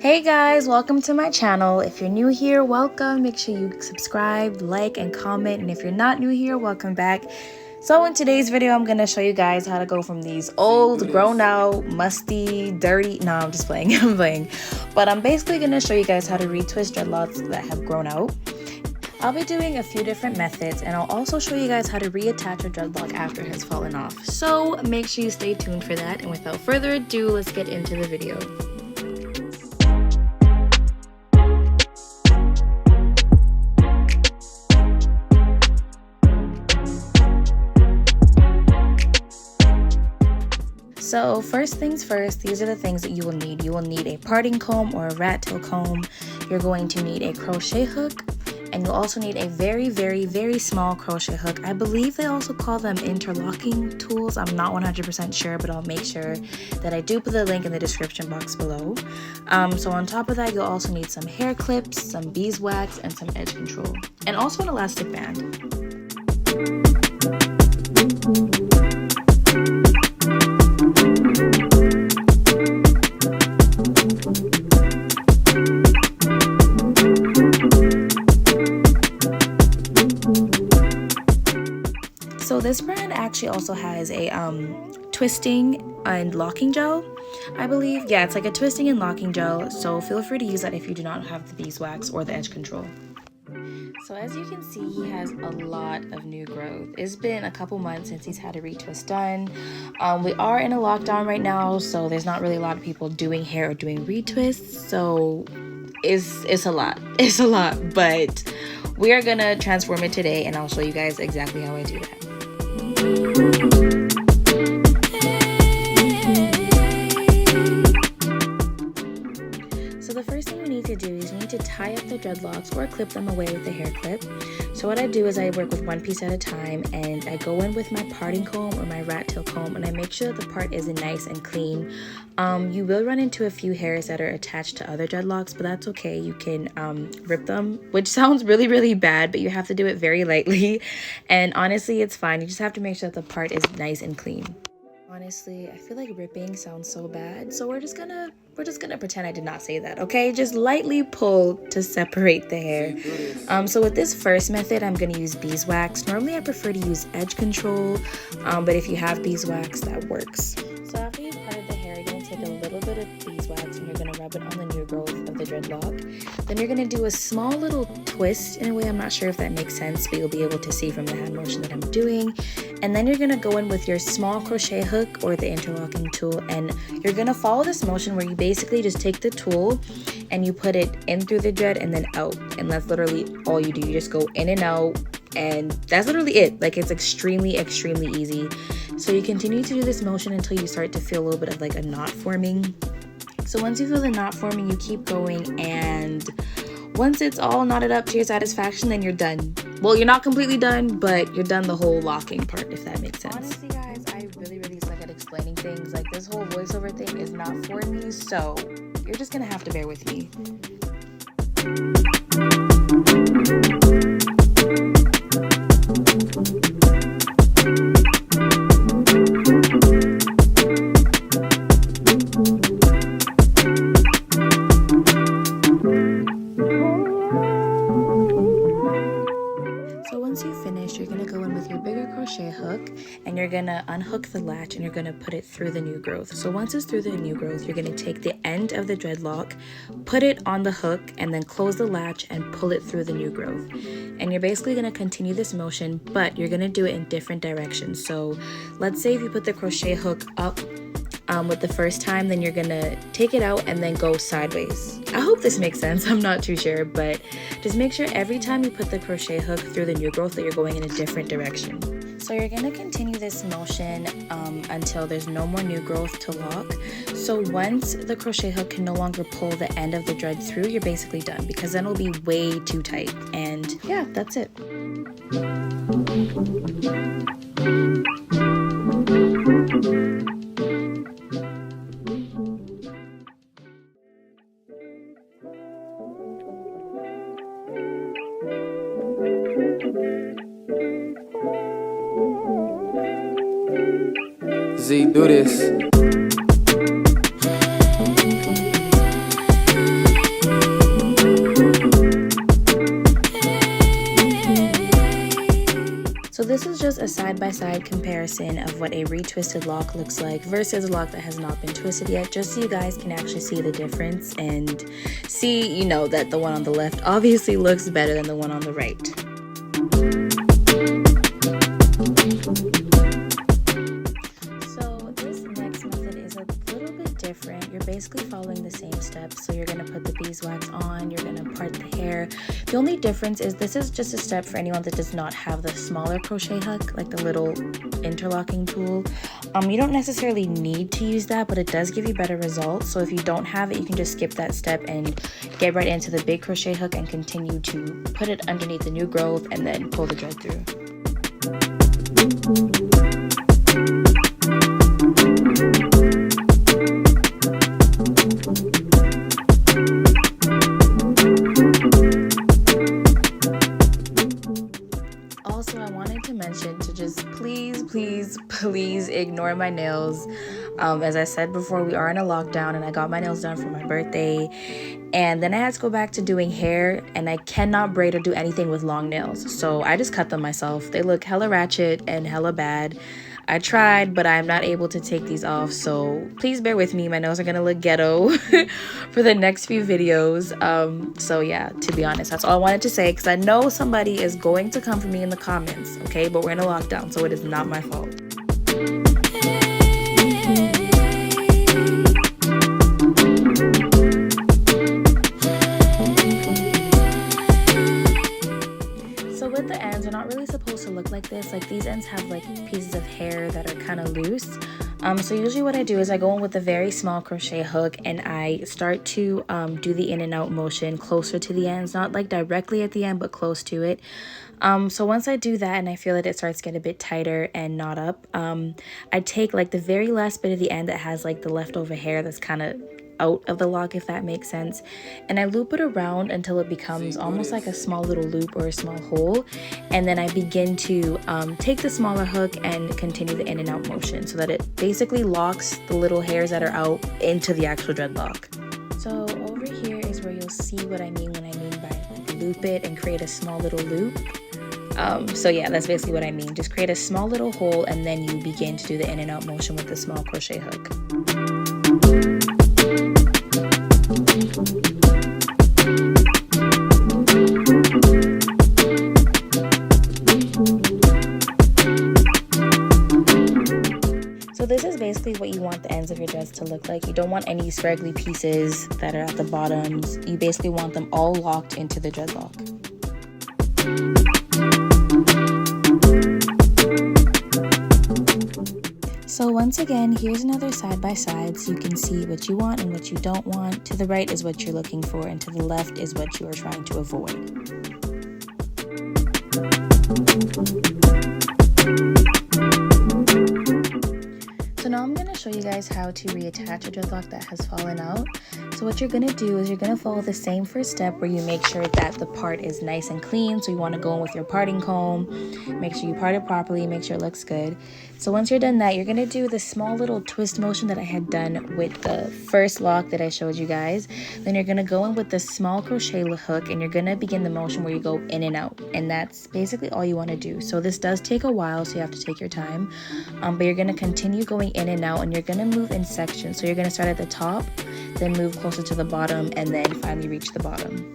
Hey guys, welcome to my channel. If you're new here, welcome. Make sure you subscribe, like, and comment. And if you're not new here, welcome back. So in today's video, I'm going to show you guys how to go from these old, grown out, musty, dirty, no, I'm just playing, I'm playing. But I'm basically going to show you guys how to retwist dreadlocks that have grown out. I'll be doing a few different methods, and I'll also show you guys how to reattach a dreadlock after it has fallen off. So make sure you stay tuned for that. And without further ado, let's get into the video. So first things first, these are the things that you will need. You will need a parting comb or a rat tail comb. You're going to need a crochet hook, and you'll also need a very small crochet hook. I believe they also call them interlocking tools. I'm not 100% sure, but I'll make sure that I do put the link in the description box below. So on top of that, you'll also need some hair clips, some beeswax, and some edge control, and also an elastic band. So this brand actually also has a twisting and locking gel, I believe. Yeah, it's like a twisting and locking gel, so feel free to use that if you do not have the beeswax or the edge control. So as you can see, he has a lot of new growth. It's been a couple months since he's had a retwist done. We are in a lockdown right now, so there's not really a lot of people doing hair or doing retwists, so it's a lot. It's a lot, but we are gonna transform it today, and I'll show you guys exactly how I do that. So the first thing you need to do is you need to tie up the dreadlocks or clip them away with the hair clip. So what I do is I work with one piece at a time, and I go in with my parting comb or my rat tail comb, and I make sure that the part is nice and clean. You will run into a few hairs that are attached to other dreadlocks, but that's okay. You can rip them, which sounds really bad, but you have to do it very lightly. And honestly, it's fine. You just have to make sure that the part is nice and clean. Honestly, I feel like ripping sounds so bad, so we're just gonna pretend I did not say that, okay? Just lightly pull to separate the hair. So with this first method, I'm gonna use beeswax. Normally I prefer to use edge control, but if you have beeswax, that works. So after you've parted the hair, you're gonna take a little bit of beeswax and you're gonna rub it on the new growth of the dreadlock. Then you're gonna do a small little twist in a way. I'm not sure if that makes sense, but you'll be able to see from the hand motion that I'm doing. And then you're gonna go in with your small crochet hook or the interlocking tool, and you're gonna follow this motion where you basically just take the tool and you put it in through the dread and then out, and that's literally all you do. You just go in and out, and that's literally it. Like, it's extremely easy. So you continue to do this motion until you start to feel a little bit of like a knot forming. So once you feel the knot forming, you keep going, and once it's all knotted up to your satisfaction, then you're done. Well, you're not completely done, but you're done the whole locking part, if that makes sense. Honestly, guys, I really suck at explaining things. Like, this whole voiceover thing is not for me, so you're just gonna have to bear with me. Crochet hook, and you're gonna unhook the latch and you're gonna put it through the new growth. So once it's through the new growth, you're gonna take the end of the dreadlock, put it on the hook, and then close the latch and pull it through the new growth. And you're basically gonna continue this motion, but you're gonna do it in different directions. So let's say if you put the crochet hook up with the first time, then you're gonna take it out and then go sideways. I hope this makes sense. I'm not too sure, but just make sure every time you put the crochet hook through the new growth that you're going in a different direction. So you're gonna continue this motion until there's no more new growth to lock. So once the crochet hook can no longer pull the end of the dread through, you're basically done, because then it'll be way too tight. And yeah, that's it. Z, do this. this is just a side-by-side comparison of what a retwisted lock looks like versus a lock that has not been twisted yet, just so you guys can actually see the difference and see, you know, that the one on the left obviously looks better than the one on the right. So this next method is a little bit different. You're basically following the same steps. So you're going to put the beeswax on, you're going to part the hair. The only difference is this is just a step for anyone that does not have the smaller crochet hook, like the little interlocking tool. You don't necessarily need to use that, but it does give you better results. So if you don't have it, you can just skip that step and get right into the big crochet hook and continue to put it underneath the new growth and then pull the thread through. To just please ignore my nails. As I said before, we are in a lockdown and I got my nails done for my birthday, and then I had to go back to doing hair, and I cannot braid or do anything with long nails, so I just cut them myself. They look hella ratchet and hella bad. I tried, but I'm not able to take these off, so please bear with me. My nails are gonna look ghetto for the next few videos. So yeah, to be honest, that's all I wanted to say, because I know somebody is going to come for me in the comments, okay? But we're in a lockdown, so it is not my fault. With the ends, they're not really supposed to look like this. Like, these ends have like pieces of hair that are kind of loose. So usually what I do is I go in with a very small crochet hook and I start to do the in and out motion closer to the ends, not like directly at the end, but close to it. So once I do that and I feel that it starts to get a bit tighter and knot up, I take like the very last bit of the end that has like the leftover hair that's kind of out of the lock, if that makes sense, and I loop it around until it becomes almost like a small little loop or a small hole, and then I begin to take the smaller hook and continue the in and out motion so that it basically locks the little hairs that are out into the actual dreadlock. So over here is where you'll see what I mean when I mean by like loop it and create a small little loop. So yeah, that's basically what I mean. Just create a small little hole and then you begin to do the in and out motion with the small crochet hook. So this is basically what you want the ends of your dress to look like. You don't want any scraggly pieces that are at the bottoms. You basically want them all locked into the dreadlock. So once again, here's another side by side so you can see what you want and what you don't want. To the right is what you're looking for, and to the left is what you are trying to avoid. So now I'm going to show you guys how to reattach a dreadlock that has fallen out. So what you're going to do is you're going to follow the same first step where you make sure that the part is nice and clean. So you want to go in with your parting comb, make sure you part it properly, make sure it looks good. So once you're done that, you're going to do the small little twist motion that I had done with the first lock that I showed you guys. Then you're going to go in with the small crochet hook and you're going to begin the motion where you go in and out. And that's basically all you want to do. So this does take a while, so you have to take your time. But you're going to continue going in and out, and you're going to move in sections. So you're going to start at the top, then move closer to the bottom, and then finally reach the bottom.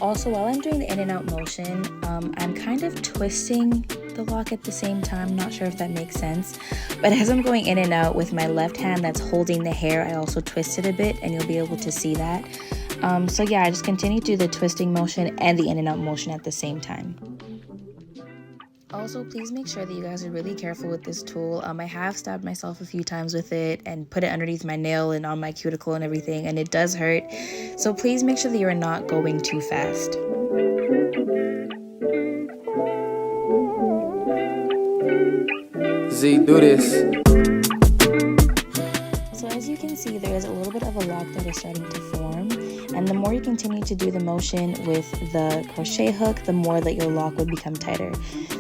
Also, while I'm doing the in and out motion, I'm kind of twisting the lock at the same time. Not sure if that makes sense, but as I'm going in and out with my left hand that's holding the hair, I also twist it a bit, and you'll be able to see that. So yeah, I just continue to do the twisting motion and the in and out motion at the same time. Also, please make sure that you guys are really careful with this tool. I have stabbed myself a few times with it and put it underneath my nail and on my cuticle and everything, and it does hurt. So please make sure that you are not going too fast. Z, do this. So as you can see, there is a little bit of a lock that is starting to form, and the more you continue to do the motion with the crochet hook, the more that your lock would become tighter.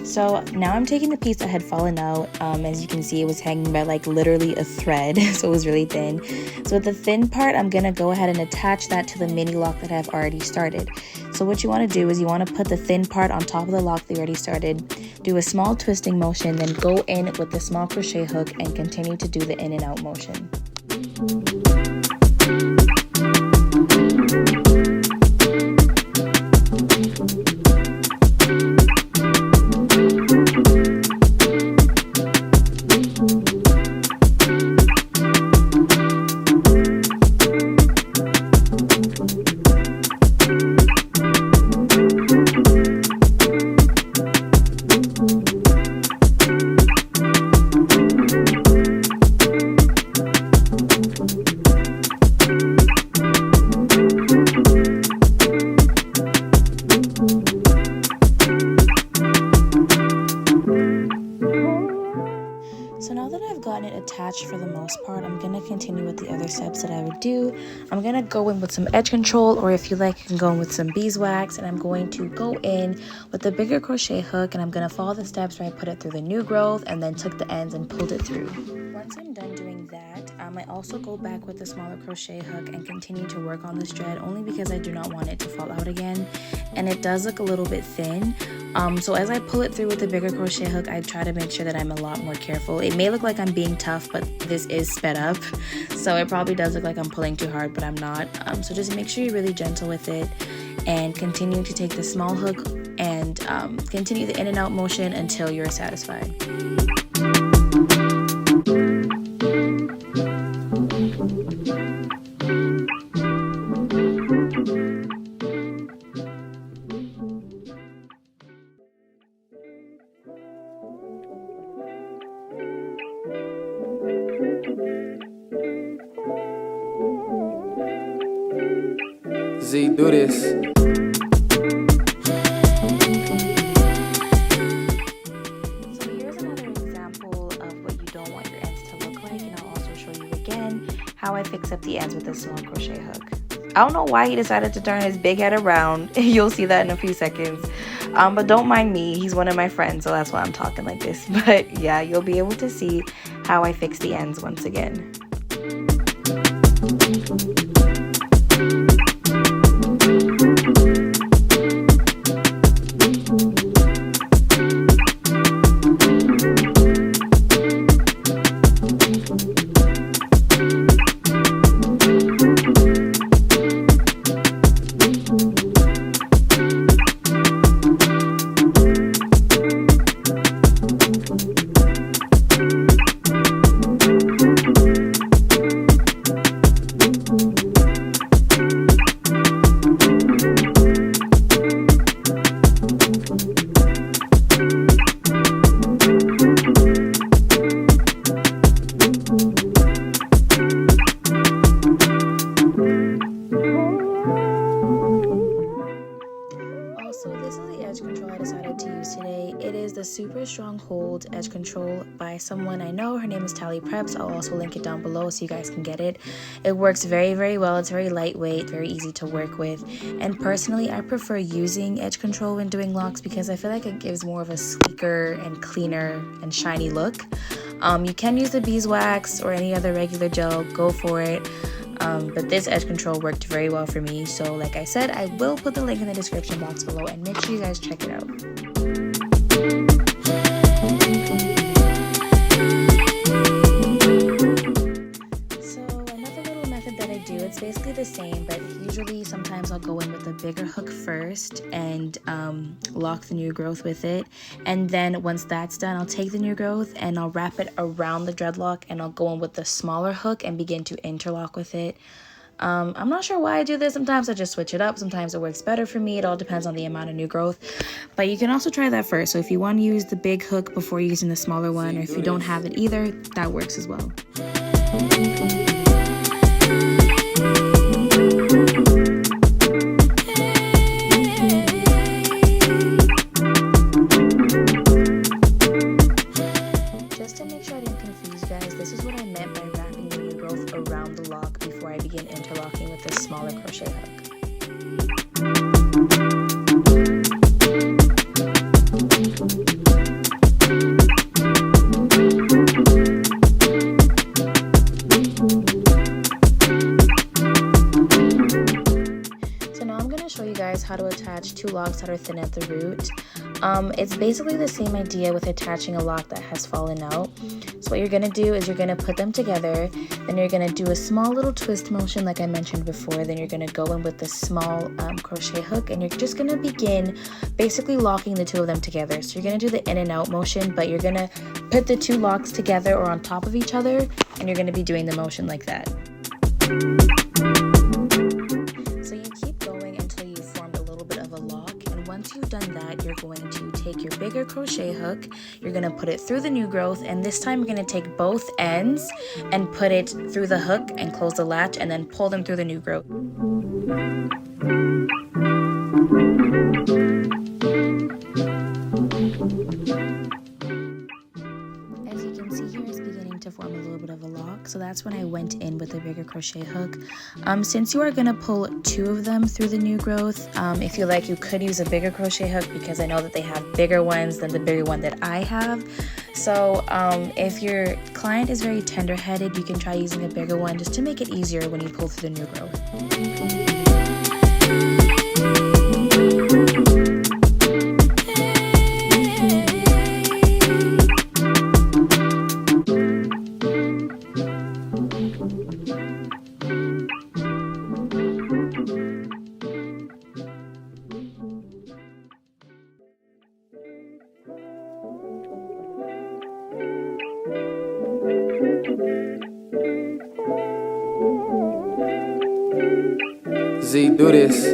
So now I'm taking the piece that had fallen out. As you can see, it was hanging by like literally a thread, so it was really thin. So with the thin part, I'm gonna go ahead and attach that to the mini lock that I've already started. So what you want to do is you want to put the thin part on top of the lock that you already started, do a small twisting motion, then go in with the small crochet hook and continue to do the in and out motion. Attached for the most part, I'm going to continue with the other steps that I would do. I'm going to go in with some edge control, or if you like, you can go in with some beeswax, and I'm going to go in with the bigger crochet hook, and I'm going to follow the steps where I put it through the new growth and then took the ends and pulled it through. Once I'm done doing that, I also go back with the smaller crochet hook and continue to work on this thread, only because I do not want it to fall out again, and it does look a little bit thin. So as I pull it through with the bigger crochet hook, I try to make sure that I'm a lot more careful. It may look like I'm being tough, but this is sped up, so it probably does look like I'm pulling too hard, but I'm not. So just make sure you're really gentle with it and continue to take the small hook and continue the in and out motion until you're satisfied. Z, do this. So here's another example of what you don't want your ends to look like, and I'll also show you again how I fix up the ends with this small crochet hook. I don't know why he decided to turn his big head around. You'll see that in a few seconds. But don't mind me, he's one of my friends, so that's why I'm talking like this. But yeah, you'll be able to see how I fix the ends once again. Super Strong Hold Edge Control by someone I know. Her name is Tally Preps. I'll also link it down below so you guys can get it. It works very, very well. It's very lightweight, very easy to work with. And personally, I prefer using edge control when doing locks because I feel like it gives more of a sleeker and cleaner and shiny look. You can use the beeswax or any other regular gel. Go for it. But this edge control worked very well for me. So like I said, I will put the link in the description box below and make sure you guys check it out. It's basically the same, but usually sometimes I'll go in with a bigger hook first and lock the new growth with it, and then once that's done, I'll take the new growth and I'll wrap it around the dreadlock and I'll go in with the smaller hook and begin to interlock with it. I'm not sure why I do this. Sometimes I just switch it up. Sometimes it works better for me. It all depends on the amount of new growth, but you can also try that first. So if you want to use the big hook before using the smaller one, or if you don't have it either, that works as well. Just to make sure I didn't confuse you guys, this is what I meant by wrapping the new growth around the lock before I begin interlocking with this smaller crochet hook. show you guys how to attach 2 locks that are thin at the root. It's basically the same idea with attaching a lock that has fallen out. So what you're going to do is you're going to put them together, then you're going to do a small little twist motion like I mentioned before, then you're going to go in with this small crochet hook, and you're just going to begin basically locking the 2 of them together. So you're going to do the in and out motion, but you're going to put the 2 locks together or on top of each other, and you're going to be doing the motion like that. So you keep going until you've formed a little bit of a lock, and once you've done that, you're going to take your bigger crochet hook, you're going to put it through the new growth, and this time you're going to take both ends and put it through the hook and close the latch, and then pull them through the new growth. As you can see here, it's beginning to form a little bit of a lock, so that's when I went in with a bigger crochet hook. Since you are going to pull 2 of them through the new growth, if you like, you could use a bigger crochet hook because I know that they have bigger ones than the bigger one that I have. So if your client is very tender-headed, you can try using a bigger one just to make it easier when you pull through the new growth. Z, do this.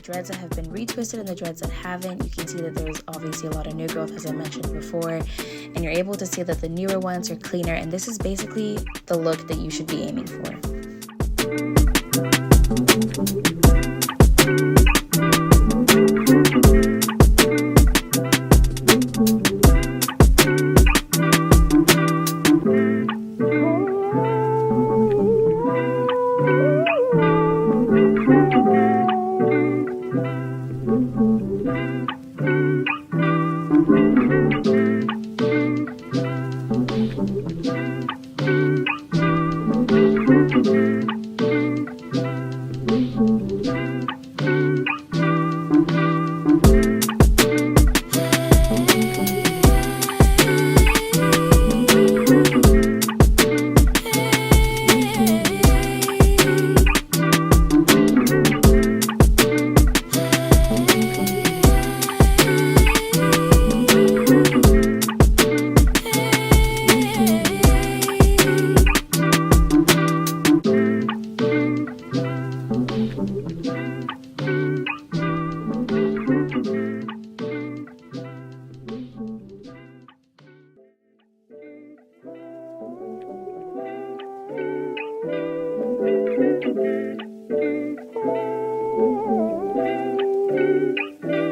Dreads that have been retwisted and the dreads that haven't. You can see that there's obviously a lot of new growth, as I mentioned before, and you're able to see that the newer ones are cleaner, and this is basically the look that you should be aiming for.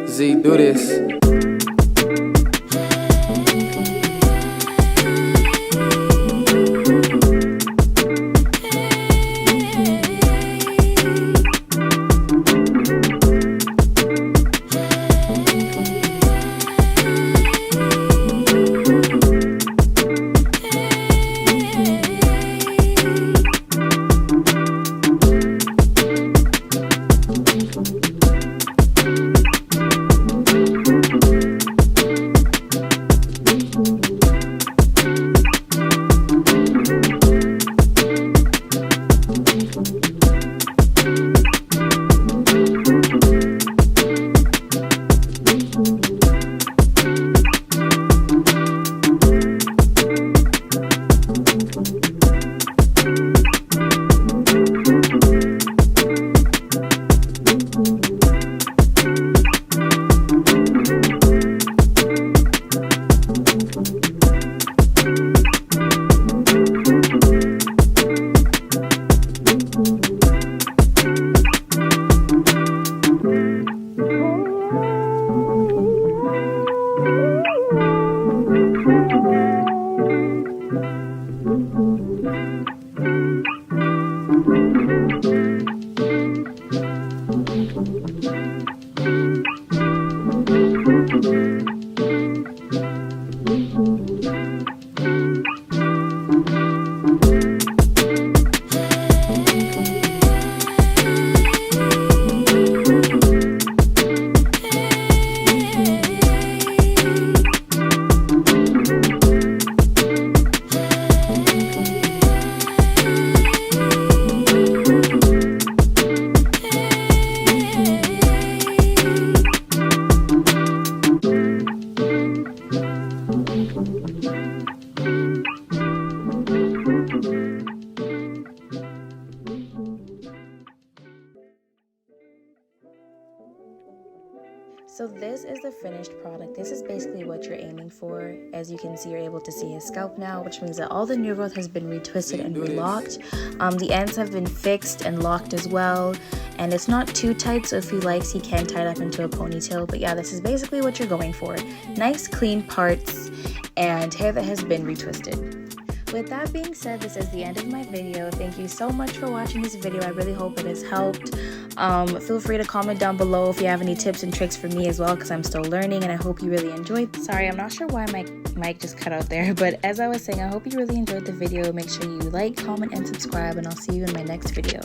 Z, do this. So this is the finished product. This is basically what you're aiming for. As you can see, you're able to see his scalp now, which means that all the new growth has been retwisted and relocked. The ends have been fixed and locked as well. And it's not too tight, so if he likes, he can tie it up into a ponytail. But yeah, this is basically what you're going for. Nice, clean parts and hair that has been retwisted. With that being said, this is the end of my video. Thank you so much for watching this video. I really hope it has helped. Feel free to comment down below if you have any tips and tricks for me as well, because I'm still learning and I hope you really enjoyed. Sorry, I'm not sure why my mic just cut out there, but as I was saying, I hope you really enjoyed the video. Make sure you like, comment, and subscribe, and I'll see you in my next video.